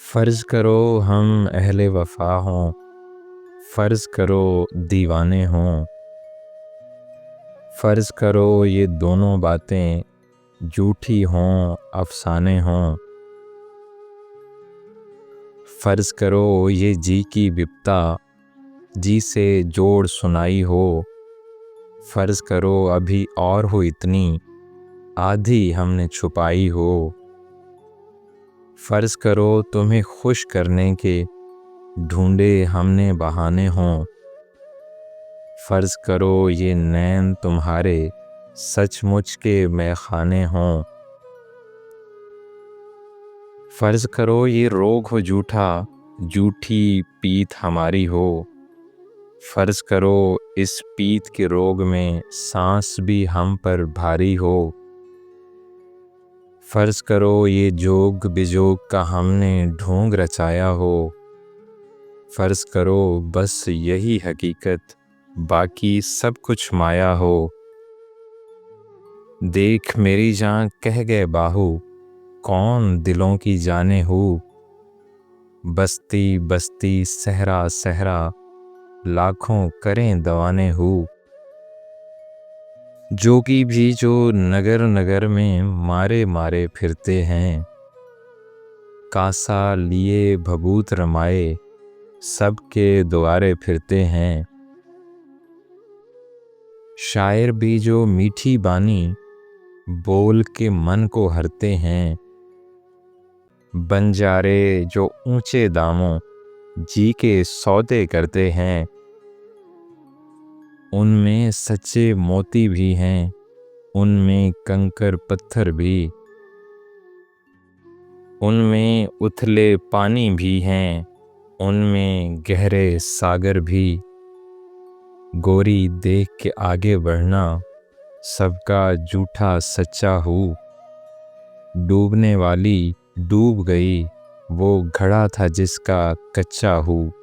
फ़र्ज़ करो हम अहले वफ़ा हों, फ़र्ज़ करो दीवाने हों। फ़र्ज़ करो ये दोनों बातें झूठी हों, अफ़साने हों। फ़र्ज़ करो ये जी की विपता जी से जोड़ सुनाई हो। फ़र्ज़ करो अभी और हो इतनी आधी हमने छुपाई हो। फ़र्ज़ करो तुम्हें खुश करने के ढूंढे हमने बहाने हों। फ़र्ज़ करो ये नैन तुम्हारे सचमुच के मैख़ाने हों। फ़र्ज़ करो ये रोग हो झूठा, झूठी पीत हमारी हो। फ़र्ज़ करो इस पीत के रोग में सांस भी हम पर भारी हो। फ़र्ज़ करो ये जोग बिजोग का हमने ढोंग रचाया हो। फ़र्ज़ करो बस यही हकीकत बाकी सब कुछ माया हो। देख मेरी जान कह गए बाहू कौन दिलों की जाने हो। बस्ती बस्ती सहरा सहरा लाखों करें दवाने हो। जोगी भी जो नगर नगर में मारे मारे फिरते हैं, कासा लिए भभूत रमाए सबके द्वारे फिरते हैं। शायर भी जो मीठी बानी बोल के मन को हरते हैं। बंजारे जो ऊंचे दामों जी के सौदे करते हैं। उनमें सच्चे मोती भी हैं, उनमें कंकर पत्थर भी। उनमें उथले पानी भी हैं, उनमें गहरे सागर भी। गोरी देख के आगे बढ़ना सबका झूठा सच्चा हूँ। डूबने वाली डूब गई वो घड़ा था जिसका कच्चा हूँ।